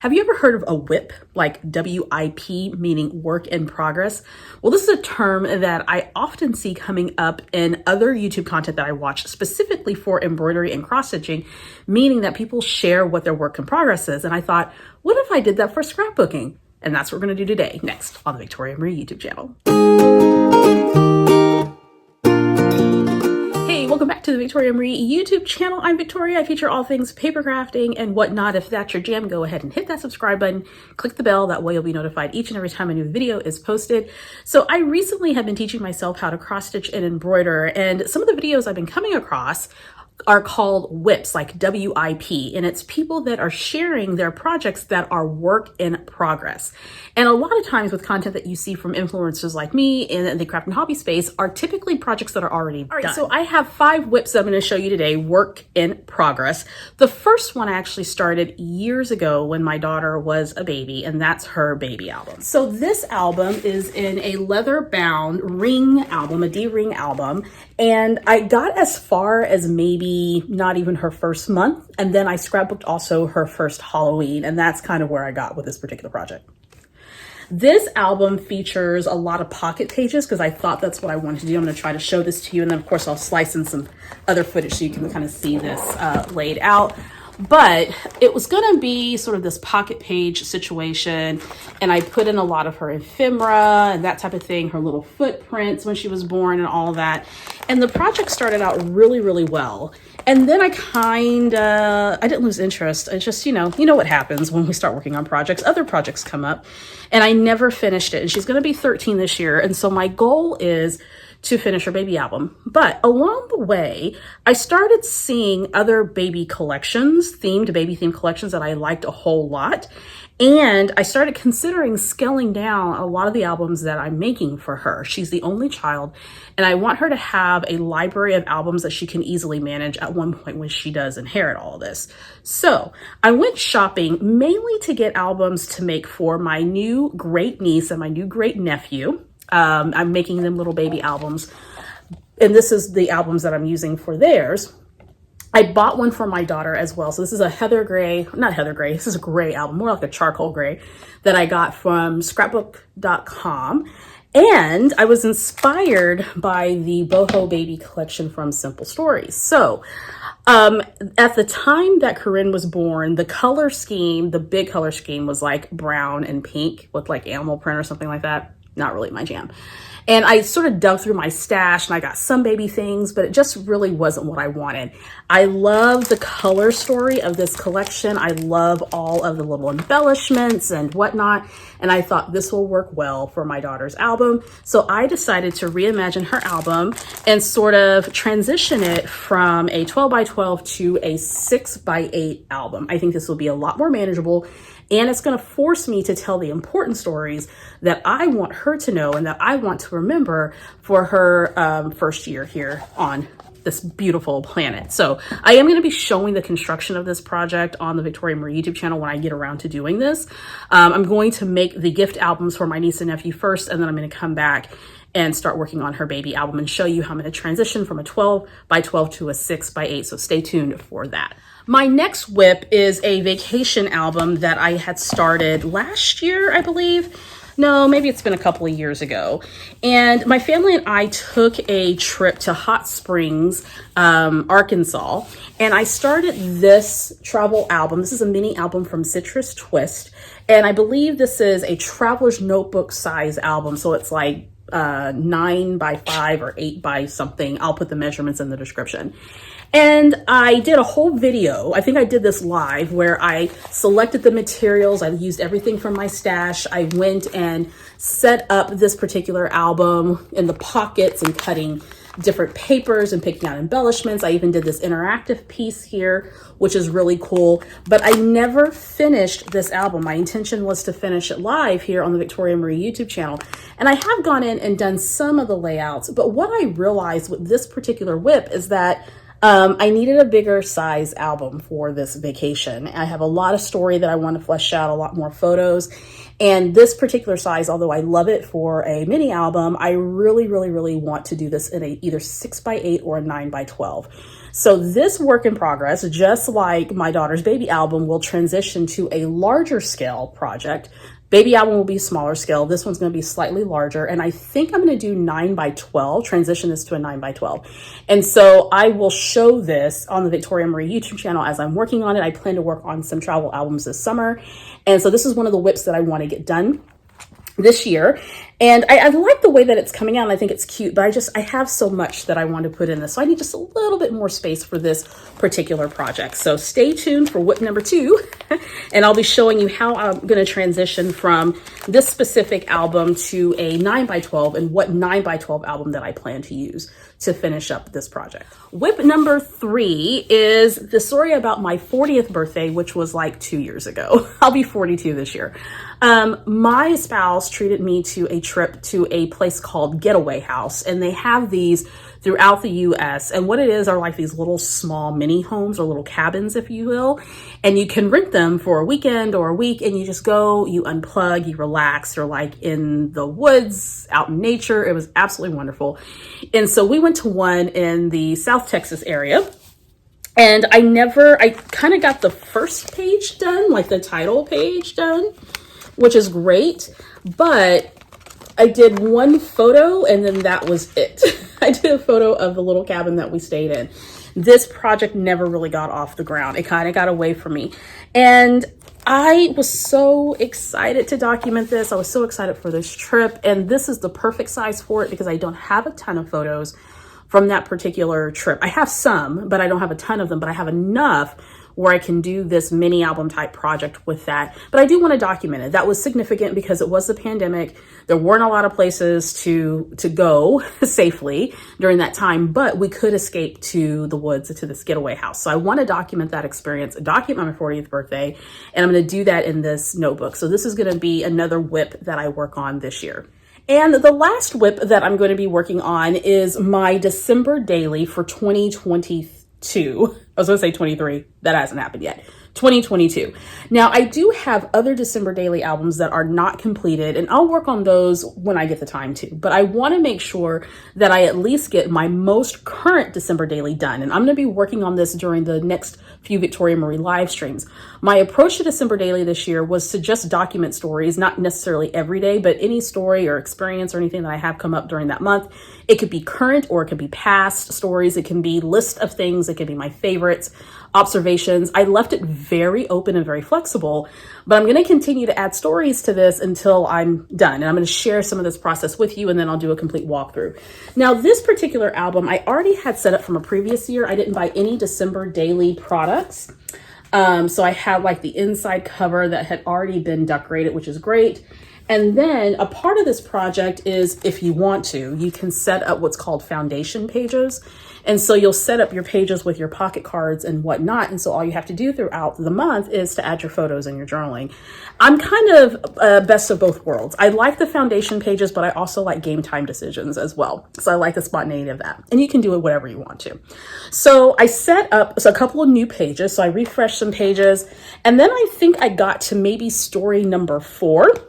Have you ever heard of a WIP, like WIP, meaning work in progress? Well, this is a term that I often see coming up in other YouTube content that I watch specifically for embroidery and cross-stitching, meaning that people share what their work in progress is. And I thought, what if I did that for scrapbooking? And that's what we're going to do today, next on the Victoria Marie YouTube channel. Welcome back to the Victoria Marie YouTube channel. I'm Victoria. I feature all things paper crafting and whatnot. If that's your jam, go ahead and hit that subscribe button, click the bell. That way you'll be notified each and every time a new video is posted. So I recently have been teaching myself how to cross stitch and embroider, and some of the videos I've been coming across are called WIPs, like WIP, and it's people that are sharing their projects that are work in progress. And a lot of times with content that you see from influencers like me in the craft and hobby space are typically projects that are already done. So I have 5 WIPs that I'm going to show you today, work in progress. The first one I actually started years ago when my daughter was a baby, and that's her baby album. So this album is in a leather bound ring album, a D-ring album, and I got as far as maybe not even her first month. And then I scrapbooked also her first Halloween. And that's kind of where I got with this particular project. This album features a lot of pocket pages because I thought that's what I wanted to do. I'm going to try to show this to you. And then of course I'll slice in some other footage so you can kind of see this laid out. But it was going to be sort of this pocket page situation. And I put in a lot of her ephemera and that type of thing, her little footprints when she was born and all that. And the project started out really, really well. And then I didn't lose interest. It's just, you know what happens when we start working on projects. Other projects come up and I never finished it. And she's going to be 13 this year. And so my goal is to finish her baby album. But along the way, I started seeing other baby collections, baby themed collections that I liked a whole lot. And I started considering scaling down a lot of the albums that I'm making for her. She's the only child, and I want her to have a library of albums that she can easily manage at one point when she does inherit all of this. So I went shopping mainly to get albums to make for my new great niece and my new great nephew. I'm making them little baby albums, and this is the albums that I'm using for theirs. I bought one for my daughter as well. So this is a this is a gray album, more like a charcoal gray that I got from Scrapbook.com. And I was inspired by the boho baby collection from Simple Stories. So at the time that Corinne was born, the color scheme, the big color scheme was like brown and pink with like animal print or something like that. Not really my jam. And I sort of dug through my stash and I got some baby things, but it just really wasn't what I wanted. I love the color story of this collection. I love all of the little embellishments and whatnot. And I thought this will work well for my daughter's album. So I decided to reimagine her album and sort of transition it from a 12 by 12 to a 6 by 8 album. I think this will be a lot more manageable. And it's going to force me to tell the important stories that I want her to know and that I want to remember for her first year here on this beautiful planet. So I am going to be showing the construction of this project on the Victoria Marie YouTube channel when I get around to doing this. I'm going to make the gift albums for my niece and nephew first, and then I'm going to come back and start working on her baby album and show you how I'm going to transition from a 12 by 12 to a 6 by 8. So stay tuned for that. My next WIP is a vacation album that I had started last year, I believe. No, maybe it's been a couple of years ago. And my family and I took a trip to Hot Springs, Arkansas. And I started this travel album. This is a mini album from Citrus Twist. And I believe this is a traveler's notebook size album. So it's like 9 by 5 or 8 by something. I'll put the measurements in the description. And I did a whole video. I think I did this live where I selected the materials. I used everything from my stash. I went and set up this particular album in the pockets and cutting different papers and picking out embellishments. I even did this interactive piece here, which is really cool. But I never finished this album. My intention was to finish it live here on the Victoria Marie YouTube channel. And I have gone in and done some of the layouts. But what I realized with this particular WIP is that I needed a bigger size album for this vacation. I have a lot of story that I want to flesh out, a lot more photos. And this particular size, although I love it for a mini album, I really, really, really want to do this in a either 6x8 or a 9x12. So this work in progress, just like my daughter's baby album, will transition to a larger scale project. Baby album will be smaller scale. This one's going to be slightly larger. And I think I'm going to do 9x12, transition this to a 9x12. And so I will show this on the Victoria Marie YouTube channel as I'm working on it. I plan to work on some travel albums this summer. And so this is one of the whips that I want to get done this year. And I like the way that it's coming out, and I think it's cute, but I have so much that I want to put in this. So I need just a little bit more space for this particular project. So stay tuned for whip number 2, and I'll be showing you how I'm going to transition from this specific album to a 9x12 and what 9x12 album that I plan to use to finish up this project. Whip number 3 is the story about my 40th birthday, which was like 2 years ago. I'll be 42 this year. My spouse treated me to a trip to a place called GETAWAY house, and they have these throughout the US. And what it is are like these little small mini homes or little cabins, if you will. And you can rent them for a weekend or a week, and you just go, you unplug, you relax. You're like in the woods, out in nature. It was absolutely wonderful. And so we went to one in the South Texas area. And I kind of got the first page done, like the title page done, which is great, but I did one photo and then that was it. I did a photo of the little cabin that we stayed in. This project never really got off the ground. It kind of got away from me. And I was so excited to document this. I was so excited for this trip. And this is the perfect size for it because I don't have a ton of photos from that particular trip. I have some, but I don't have a ton of them, but I have enough where I can do this mini album type project with that. But I do want to document it. That was significant because it was the pandemic. There weren't a lot of places to go safely during that time, but we could escape to the woods, to this getaway house. So I want to document that experience, document my 40th birthday, and I'm going to do that in this notebook. So this is going to be another whip that I work on this year. And the last whip that I'm going to be working on is my December daily for 2022. I was going to say 23. That hasn't happened yet. 2022. Now, I do have other December daily albums that are not completed, and I'll work on those when I get the time to. But I want to make sure that I at least get my most current December daily done. And I'm going to be working on this during the next few Victoria Marie live streams. My approach to December daily this year was to just document stories, not necessarily every day, but any story or experience or anything that I have come up during that month. It could be current or it could be past stories. It can be list of things. It could be my favorites, observations. I left it very open and very flexible, but I'm going to continue to add stories to this until I'm done. And I'm going to share some of this process with you, and then I'll do a complete walkthrough. Now, this particular album, I already had set up from a previous year. I didn't buy any December daily products. So I had like the inside cover that had already been decorated, which is great. And then a part of this project is, if you want to, you can set up what's called foundation pages. And so you'll set up your pages with your pocket cards and whatnot. And so all you have to do throughout the month is to add your photos and your journaling. I'm kind of best of both worlds. I like the foundation pages, but I also like game time decisions as well. So I like the spontaneity of that. And you can do it whatever you want to. So I set up a couple of new pages. So I refreshed some pages. And then I think I got to maybe story number 4.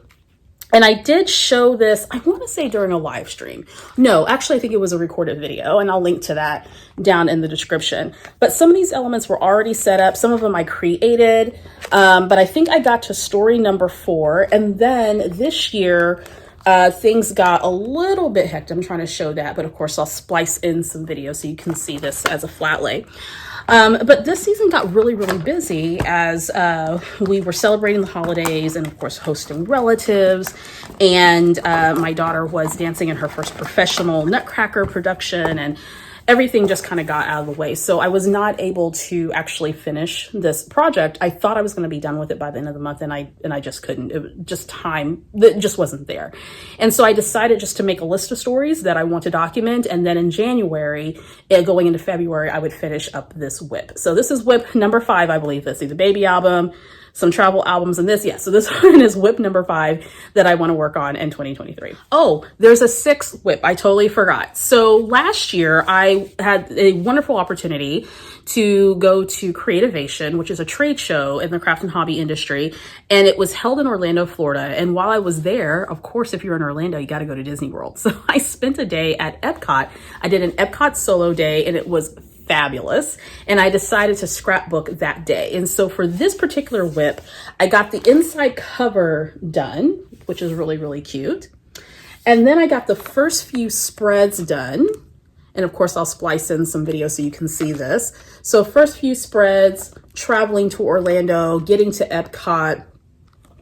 And I did show this, I want to say during a live stream. No, actually, I think it was a recorded video, and I'll link to that down in the description. But some of these elements were already set up. Some of them I created, but I think I got to story number 4. And then this year, things got a little bit hectic. I'm trying to show that, but of course I'll splice in some video so you can see this as a flat lay. But this season got really, really busy as we were celebrating the holidays and, of course, hosting relatives. And my daughter was dancing in her first professional Nutcracker production, and everything just kind of got out of the way. So I was not able to actually finish this project. I thought I was going to be done with it by the end of the month, and I just couldn't. It just time that just wasn't there. And so I decided just to make a list of stories that I want to document. And then in January, going into February, I would finish up this whip. So this is whip number 5, I believe. This is the baby album, some travel albums and this. Yeah, so this one is whip number 5 that I want to work on in 2023. Oh, there's a 6th whip. I totally forgot. So last year I had a wonderful opportunity to go to Creativation, which is a trade show in the craft and hobby industry. And it was held in Orlando, Florida. And while I was there, of course, if you're in Orlando, you got to go to Disney World. So I spent a day at EPCOT. I did an EPCOT solo day and it was fabulous. And I decided to scrapbook that day. And so for this particular whip, I got the inside cover done, which is really, really cute. And then I got the first few spreads done. And of course, I'll splice in some video so you can see this. So first few spreads, traveling to Orlando, getting to EPCOT.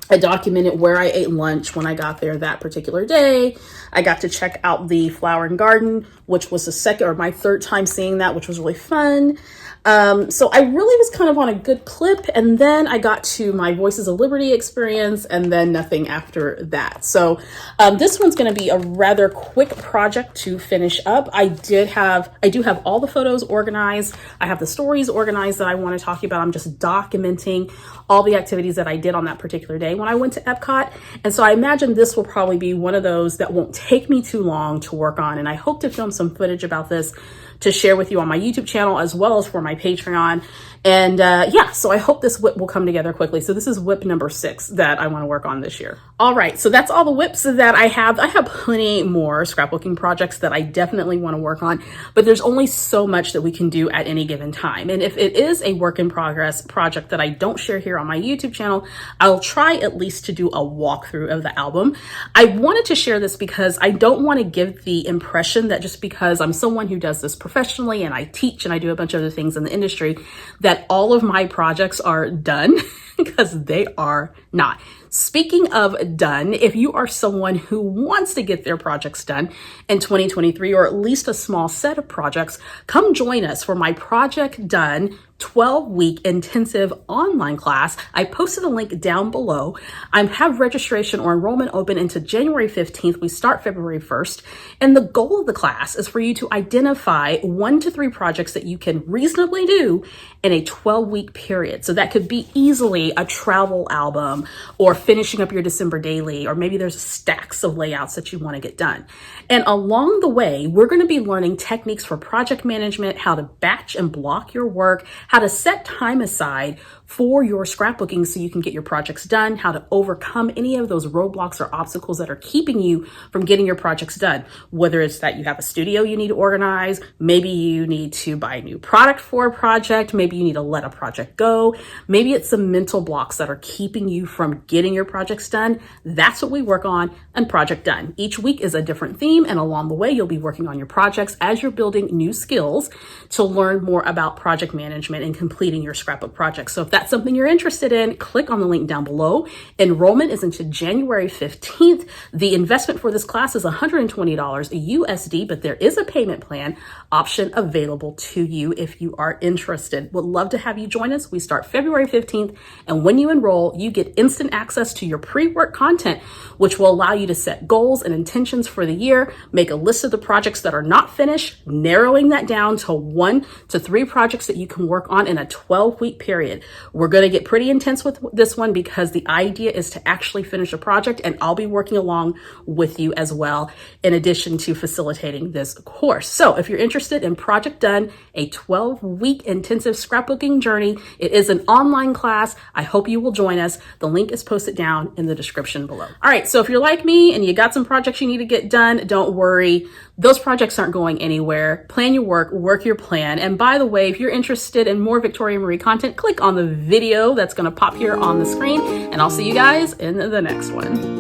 I documented where I ate lunch when I got there that particular day. I got to check out the Flower and Garden, which was the second or my 3rd time seeing that, which was really fun. So I really was kind of on a good clip, and then I got to my Voices of Liberty experience and then nothing after that. So this one's going to be a rather quick project to finish up. I do have all the photos organized. I have the stories organized that I want to talk about. I'm just documenting all the activities that I did on that particular day when I went to EPCOT. And so I imagine this will probably be one of those that won't take me too long to work on. And I hope to film some footage about this to share with you on my YouTube channel as well as for my Patreon. And yeah, so I hope this whip will come together quickly. So this is whip number 6 that I want to work on this year. All right, so that's all the whips that I have. I have plenty more scrapbooking projects that I definitely want to work on, but there's only so much that we can do at any given time. And if it is a work in progress project that I don't share here on my YouTube channel, I'll try at least to do a walkthrough of the album. I wanted to share this because I don't want to give the impression that just because I'm someone who does this professionally and I teach and I do a bunch of other things in the industry, that all of my projects are done, because they are not. Speaking of done, if you are someone who wants to get their projects done in 2023, or at least a small set of projects, come join us for my Project Done 12-week intensive online class. I posted a link down below. I have registration or enrollment open into January 15th. We start February 1st. And the goal of the class is for you to identify 1 to 3 projects that you can reasonably do in a 12-week period. So that could be easily a travel album or finishing up your December daily, or maybe there's stacks of layouts that you want to get done. And along the way, we're going to be learning techniques for project management, how to batch and block your work, how to set time aside for your scrapbooking so you can get your projects done, how to overcome any of those roadblocks or obstacles that are keeping you from getting your projects done. Whether it's that you have a studio you need to organize, maybe you need to buy a new product for a project, maybe you need to let a project go, maybe it's some mental blocks that are keeping you from getting your projects done. That's what we work on Project Done. Each week is a different theme, and along the way, you'll be working on your projects as you're building new skills to learn more about project management and completing your scrapbook projects. So if that's something you're interested in, click on the link down below. Enrollment is into January 15th. The investment for this class is $120 USD, but there is a payment plan option available to you if you are interested. Would love to have you join us. We start February 15th, and when you enroll, you get instant access to your pre-work content, which will allow you to set goals and intentions for the year, make a list of the projects that are not finished, narrowing that down to 1 to 3 projects that you can work on in a 12-week period. We're going to get pretty intense with this one because the idea is to actually finish a project, and I'll be working along with you as well, in addition to facilitating this course. So if you're interested in Project Done, a 12-week intensive scrapbooking journey, it is an online class. I hope you will join us. The link is posted down in the description below. All right, so if you're like me and you got some projects you need to get done, don't worry. Those projects aren't going anywhere. Plan your work your plan. And by the way, if you're interested in more Victoria Marie content, click on the video that's going to pop here on the screen, and I'll see you guys in the next one.